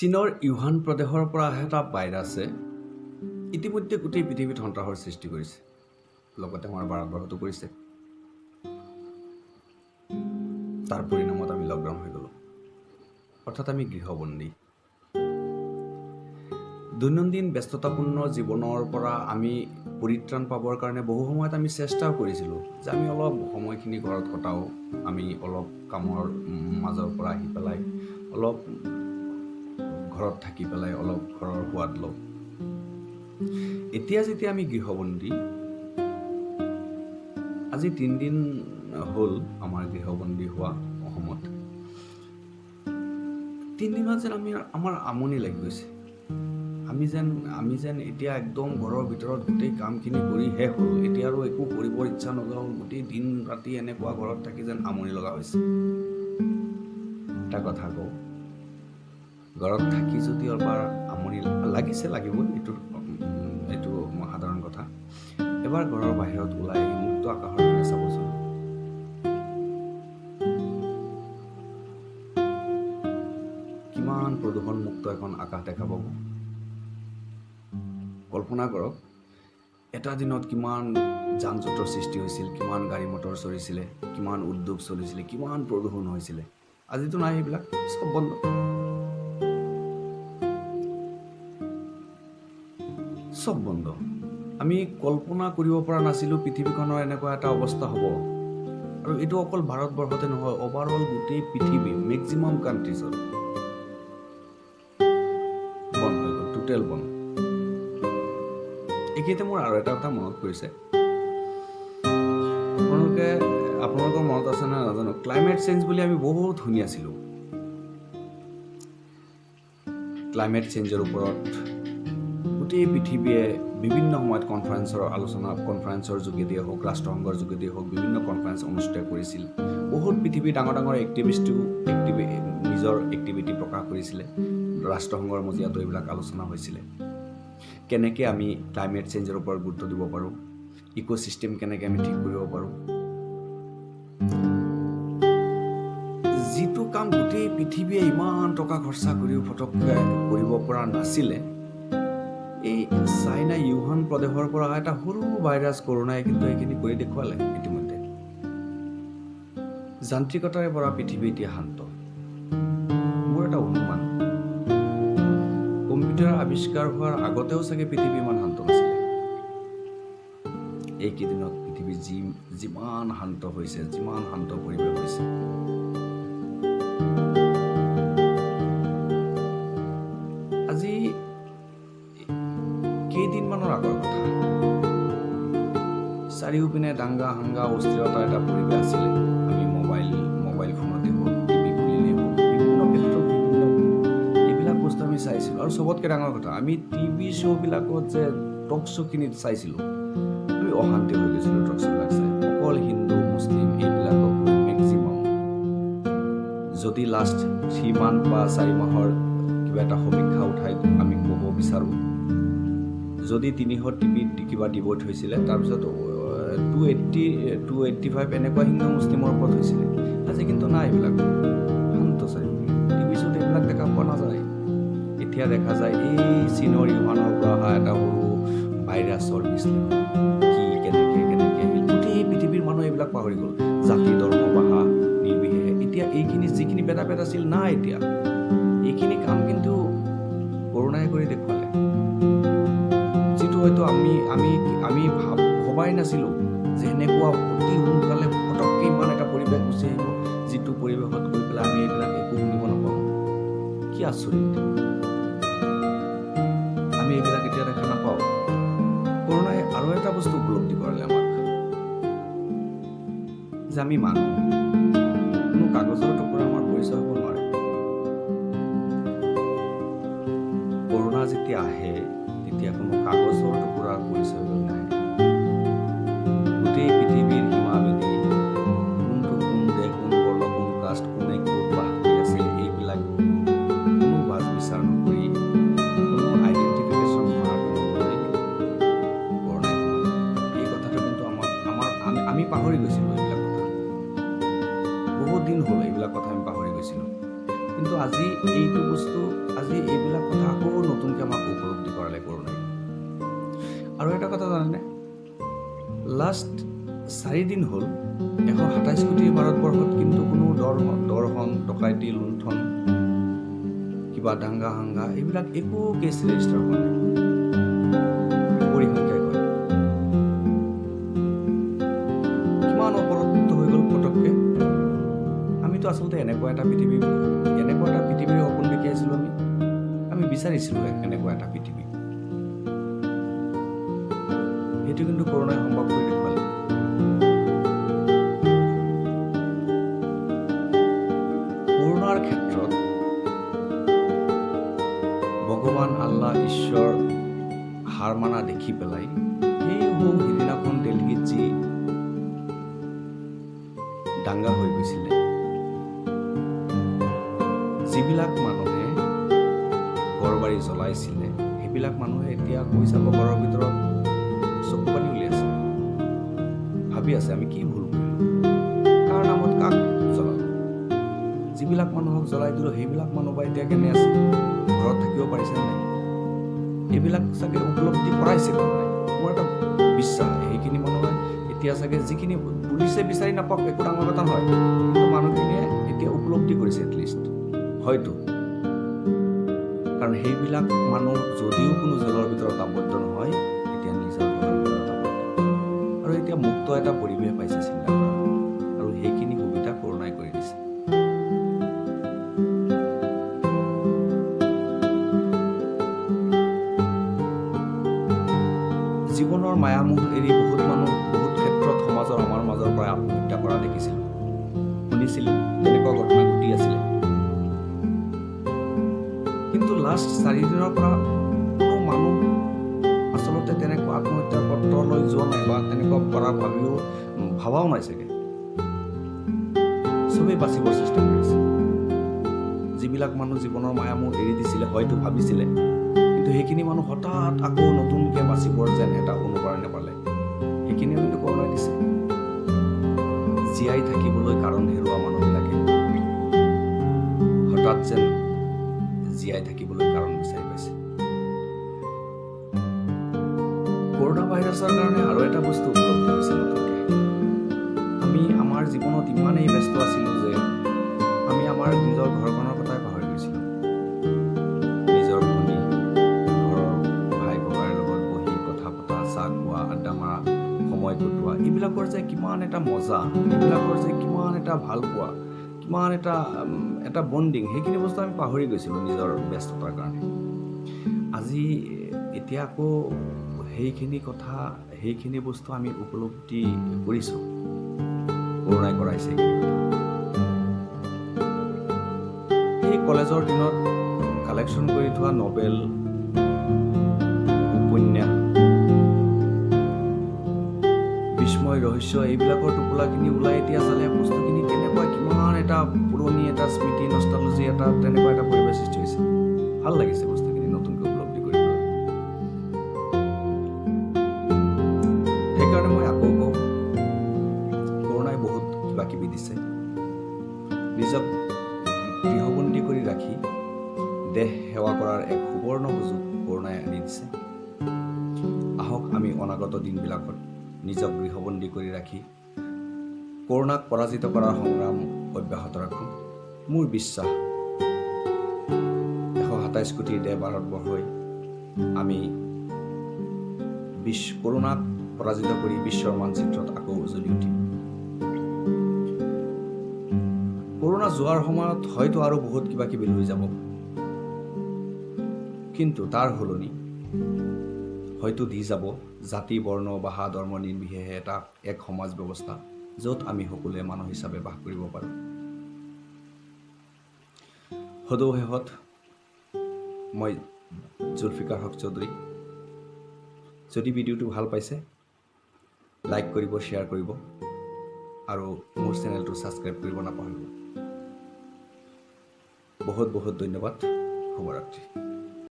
চীনৰ ইউহান প্ৰদেশৰ পৰা অহা এটা ভাইৰাছে ইতিমধ্যে গোটেই পৃথিৱীত সন্ত্ৰাসৰ সৃষ্টি কৰিছে, লগতে আমাৰ ভাৰতবৰ্ষতো কৰিছে। তাৰ পৰিণামত আমি লকডাউন হৈ গ'লো, অৰ্থাৎ আমি গৃহবন্দী। দৈনন্দিন ব্যস্ততাপূৰ্ণ জীৱনৰ পৰা আমি পৰিত্ৰাণ পাবৰ কাৰণে বহু সময়ত আমি চেষ্টাও কৰিছিলোঁ যে আমি অলপ সময়খিনি ঘৰত কটাওঁ, আমি অলপ কামৰ মাজৰ পৰা আহি পেলাই অলপ ঘৰত থাকি পেলাই অলপ ঘৰৰ সোৱাদ লওঁ। এতিয়া যেতিয়া আমি গৃহবন্দী, আজি 3 দিন হ'ল আমাৰ গৃহবন্দী হোৱা অসমত। 3 দিনত যেন আমাৰ আমনি লাগি গৈছে। আমি যেন এতিয়া একদম ঘৰৰ ভিতৰত গোটেই কামখিনি কৰি শেষ হ'ল, এতিয়া আৰু একো কৰিবৰ ইচ্ছা নোযোৱা হ'ল, গোটেই দিন ৰাতি এনেকুৱা ঘৰত থাকি যেন আমনি লগা হৈছে। এটা কথা কওঁ, ঘৰত থাকি যদি এবাৰ আমনি লাগিবই, এইটো সাধাৰণ কথা। এবাৰ ঘৰৰ বাহিৰত ওলাই আহি মুক্ত আকাশৰ পিনে চাবচোন। কিমান প্ৰদূষণমুক্ত এখন আকাশ দেখা পাব। কল্পনা কৰক, এটা দিনত কিমান যান জঁটৰ সৃষ্টি হৈছিল, কিমান গাড়ী মটৰ চলিছিলে, কিমান উদ্যোগ চলিছিলে, কিমান প্ৰদূষণ হৈছিলে। আজিতো নাই, সেইবিলাক চব বন্ধ। চব বন্ধ। আমি কল্পনা কৰিব পৰা নাছিলোঁ পৃথিৱীখনৰ এনেকুৱা এটা অৱস্থা হ'ব। আৰু এইটো অকল ভাৰতবৰ্ষতে নহয়, অভাৰঅল গোটেই পৃথিৱী, মেক্সিমাম কাণ্ট্ৰিজত বন্ধ হৈ গ'ল, টোটেল বন্ধ। এইখিনিতে মোৰ আৰু এটা কথা মনত পৰিছে। আপোনালোকৰ মনত আছে নে নাজানো, ক্লাইমেট চেঞ্জ বুলি আমি বহুত শুনি আছিলোঁ। ক্লাইমেট চেঞ্জৰ ওপৰত গোটেই পৃথিৱীয়ে বিভিন্ন সময়ত কনফাৰেন্সৰ যোগেদিয়ে হওক, ৰাষ্ট্ৰসংঘৰ যোগেদিয়ে হওক, বিভিন্ন কনফাৰেন্স অনুষ্ঠিত কৰিছিল। বহুত পৃথিৱীৰ ডাঙৰ এক্টিভিষ্টেও নিজৰ এক্টিভিটি প্ৰকাশ কৰিছিলে। ৰাষ্ট্ৰসংঘৰ মজিয়াতো এইবিলাক আলোচনা হৈছিলে। কেনেকৈ আমি ক্লাইমেট চেঞ্জৰ ওপৰত গুৰুত্ব দিব পাৰোঁ, ইক'চিষ্টেম কেনেকৈ আমি ঠিক কৰিব পাৰোঁ। যিটো কাম গোটেই পৃথিৱীয়ে ইমান টকা খৰচা কৰিও ফটককৈ কৰিব পৰা নাছিলে, এই চাইনা ইউহান প্ৰদেশৰ পৰা এটা সৰু ভাইৰাছ কৰোণাই কিন্তু এইখিনি কৰি দেখুৱালে ইতিমধ্যে। যান্ত্ৰিকতাৰে পৰা পৃথিৱী এতিয়া শান্ত। মোৰ এটা অনুমান, কম্পিউটাৰ আৱিষ্কাৰ হোৱাৰ আগতেও চাগে পৃথিৱী ইমান শান্ত নাছিলে। এইকেইদিনত পৃথিৱী যিমান শান্ত হৈছে, যিমান শান্ত পৰিৱেশ হৈছে। আজি কেইদিনমানৰ আগৰ কথা, চাৰিওপিনে দাংগা হাংগা অস্থিৰতা এটা পৰিৱেশ আছিলে। আমি মোবাইল ফোনতে হওক, টিভি খুলিলেই হওক, বিভিন্ন ক্ষেত্ৰত এইবিলাক বস্তু আমি চাইছিলোঁ। আৰু চবতকৈ ডাঙৰ কথা, আমি টিভি শ্ব'বিলাকত যে টক শ্ব'খিনিত চাইছিলোঁ, আমি অশান্তি হৈ গৈছিলোঁ টক শ্ব'বিলাক চাই। অকল হিন্দু মুছলিম এইবিলাকক মেক্সিমাম। যদি লাষ্ট 3 মাহ বা 4 মাহৰ কিবা এটা সমীক্ষা উঠাই আমি ক'ব বিচাৰোঁ, যদি 300 টিভিত কিবা ডিভ'ট হৈছিলে, তাৰপিছত 285 এনেকুৱা হিন্দু মুছলিমৰ ওপৰত হৈছিলে। আজি কিন্তু নাই, এইবিলাক শান্ত চাৰিওপিনে। টিভি শ্ব'ত এইবিলাক দেখা পোৱা নাযায়। এতিয়া দেখা যায় এই চীনৰ ইউহানৰ পৰা অহা এটা সৰু ভাইৰাছৰ বিশ্লেষণ, কি কেনেকৈ গোটেই পৃথিৱীৰ মানুহ এইবিলাক পাহৰি গ'ল। জাতি ধৰ্ম ভাষা নিৰ্বিশেষে এতিয়া যিখিনি ভেদাভেদ আছিল নাই এতিয়া। এইখিনি কাম কিন্তু কৰোণাই কৰি দেখুৱালে, যিটো হয়তো আমি ভবাই নাছিলোঁ যে এনেকুৱা অতি সোনকালে ফটককৈ ইমান এটা পৰিৱেশ গুচি আহিব, যিটো পৰিৱেশত গৈ পেলাই আমি এইবিলাক একো শুনিব নাপাওঁ। কি আচৰিত, আমি এইবিলাক এতিয়া দেখা নাপাওঁ। কৰোণাই আৰু এটা বস্তু উপলব্ধি কৰালে আমাক, যে আমি মানুহ, কোনো কাগজৰ টুকুৰা আমাৰ পৰিচয় হ'ব নোৱাৰে। কৰোণা যেতিয়া আহে, তেতিয়া কোনো কাগজৰ টুকুৰাৰ পৰিচয় হৈ নাহে। গোটেই পৃথিৱীৰ সীমাভেদী কোনটো কোন দেশ, কোন বৰ্ণ, কোন কাষ্ট, কোনে ক'ত বাস কৰি আছে, এইবিলাক কোনো বাছ বিচাৰ নকৰি, কোনো আইডেণ্টিফিকেশ্যন মাৰ্ক নকৰি কৰোণাই সোমালে। এই কথাটো কিন্তু আমি পাহৰি গৈছিলোঁ। এইবিলাক কথা বহুত দিন হ'ল, এইবিলাক কথা আমি পাহৰি গৈছিলোঁ। কিন্তু আজি এইটো বস্তু, আজি এই আৰু এটা কথা জানেনে, লাষ্ট 4 দিন হ'ল 127 কোটি ভাৰতবৰ্ষত কিন্তু কোনো দৰ্শন ডকাইতি লুণ্ঠন কিবা দাংগা হাংগা এইবিলাক একো কেছ ৰেজিষ্টাৰ হোৱা নাই। পৰিসংখ্যাই কয় কিমান অপৰাধ হৈ গ'ল পটককে। আমিতো আচলতে এনেকুৱা এটা পৃথিৱীৰ সপোন দেখি আছিলোঁ। আমি বিচাৰিছিলোঁ এনেকুৱা এটা পৃথিৱী। সেইটো কিন্তু কৰোণাই সম্ভৱ কৰি দেখুৱালে। কৰোণাৰ ক্ষেত্ৰত ভগৱান আল্লাহ ঈশ্বৰ হাৰ মানা দেখি পেলাই সেইদিনাখন দিল্লীত যি দাংগা হৈ গৈছিলে, যিবিলাক মানুহে ঘৰ বাৰী জ্বলাইছিলে সেইবিলাক মানুহে এতিয়া কৈ চাব ঘৰৰ ভিতৰত চকু পানী উলিয়াইছে, ভাবি আছে আমি কি ভুল কৰিলোঁ, কাৰ নামত কাক জ্বলালোঁ। যিবিলাক মানুহক জ্বলাই দিলোঁ সেইবিলাক মানুহ বা এতিয়া কেনে আছে, ঘৰত থাকিব পাৰিছে নাই, এইবিলাক চাগে উপলব্ধি কৰাইছে নাই। মোৰ এটা বিশ্বাস সেইখিনি মানুহে এতিয়া চাগে যিখিনি পুলিচে বিচাৰি নাপাওক একো ডাঙৰ কথা নহয়, কিন্তু মানুহখিনিয়ে এতিয়া উপলব্ধি কৰিছে এটলিষ্ট হয়তো। কাৰণ সেইবিলাক মানুহ যদিও কোনো জেলৰ ভিতৰত আবদ্ধ নহয়, এতিয়া নিজৰ ঘৰৰ ভিতৰত আবদ্ধ আৰু এতিয়া মুক্ত এটা পৰিৱেশ পাইছে চিন্তা কৰা, আৰু সেইখিনি সুবিধা কৰোণাই কৰি দিছে। জীৱনৰ মায়ামোহ এৰি বহুত মানুহ বহুত ক্ষেত্ৰত সমাজৰ আমাৰ মাজৰ পৰা আত্মহত্যা কৰা দেখিছিলোঁ, শুনিছিলোঁ, তেনেকুৱা ঘটনা ঘটি আছিলে। কিন্তু লাষ্ট 4 দিনৰ পৰা কোনো মানুহ আচলতে তেনেকুৱা আত্মহত্যাৰ পত্ৰলৈ যোৱা নাই বা তেনেকুৱা কৰা ভাবাও নাই চাগে। চবেই বাচিবৰ চেষ্টা কৰিছে। যিবিলাক মানুহ জীৱনৰ মায়ামোহ এৰি দিছিলে হয়তো ভাবিছিলে, কিন্তু সেইখিনি মানুহ হঠাৎ আকৌ নতুনকৈ বাচিবৰ যেন এটা অনুপ্ৰেৰণা পালে। সেইখিনিও কিন্তু কৰোণাই দিছে। জীয়াই থাকিবলৈ কাৰণ হেৰুৱা মানুহবিলাকে হঠাৎ যেন জীয়াই থাকিবলৈ কাৰণ বিচাৰি পাইছে। কৰোণা ভাইৰাছৰ কাৰণে আৰু এটা বস্তু উপলব্ধি হৈছে নতুনকৈ। আমি আমাৰ জীৱনত ইমানেই ব্যস্ত আছিলোঁ যে আমি আমাৰ নিজৰ ঘৰখনৰ কথাই পাহৰি গৈছিলোঁ। নিজৰ ভনী, ঘৰৰ ভাই ককাইৰ লগত বহি কথা পতা, চাহ খোৱা, আড্ডা মাৰা, সময় কটোৱা, এইবিলাকৰ যে কিমান এটা মজা, এইবিলাকৰ যে কিমান এটা ভাল পোৱা, কিমান এটা বণ্ডিং, সেইখিনি বস্তু আমি পাহৰি গৈছিলোঁ নিজৰ ব্যস্ততাৰ কাৰণে। আজি এতিয়া আকৌ সেইখিনি বস্তু আমি উপলব্ধি কৰিছোঁ, কৰোণাই কৰাইছে সেইখিনি কথা। সেই কলেজৰ দিনত কালেকশ্যন কৰি থোৱা নভেল, উপন্যাস, বিস্ময়, ৰহস্য এইবিলাকৰ টোপোলাখিনি ওলাই এতিয়া চালে বস্তুখিনি কেনেকুৱা কিমান এটা পুৰণি এটা স্মৃতি, নষ্টালজি এটা তেনেকুৱা এটা পৰিৱেশ সৃষ্টি হৈছে। ভাল লাগিছে বস্তুখিনি নতুনকৈ উপলব্ধি কৰি পেলাই। সেইকাৰণে মই আকৌ কওঁ, কৰোণাই বহুত কিবা কিবি দিছে। নিজক গৃহবন্দী কৰি ৰাখি দেশ সেৱা কৰাৰ এক সুবৰ্ণ সুযোগ কৰোণাই আনি দিছে। আহক আমি অনাগত দিনবিলাকত নিজক গৃহবন্দী কৰি ৰাখি কৰোণাক পৰাজিত কৰাৰ সংগ্ৰাম অব্যাহত ৰাখোঁ। মোৰ বিশ্বাস 127 কোটিৰ দেশ ভাৰতবৰ্ষই আমি কৰোণাক পৰাজিত কৰি বিশ্বৰ মানচিত্ৰত আকৌ উজ্বলি উঠিম। কৰোণা যোৱাৰ সময়ত হয়তো আৰু বহুত কিবা কিবি লৈ যাব, কিন্তু তাৰ সলনি হয়তো দি যাব জাতি, বৰ্ণ, ভাষা, ধৰ্ম নিৰ্বিশেষে এক সমাজ ব্যৱস্থা য'ত আমি সকলোৱে মানুহ হিচাপে বাস কৰিব পাৰোঁ। সদৌ শেষত মই জুলফিকাৰ হক চৌধুৰী। যদি ভিডিঅ'টো ভাল পাইছে লাইক কৰিব, শ্বেয়াৰ কৰিব আৰু মোৰ চেনেলটো ছাবস্ক্ৰাইব কৰিব নাপাহৰিব। বহুত বহুত ধন্যবাদ। শুভৰাত্ৰি।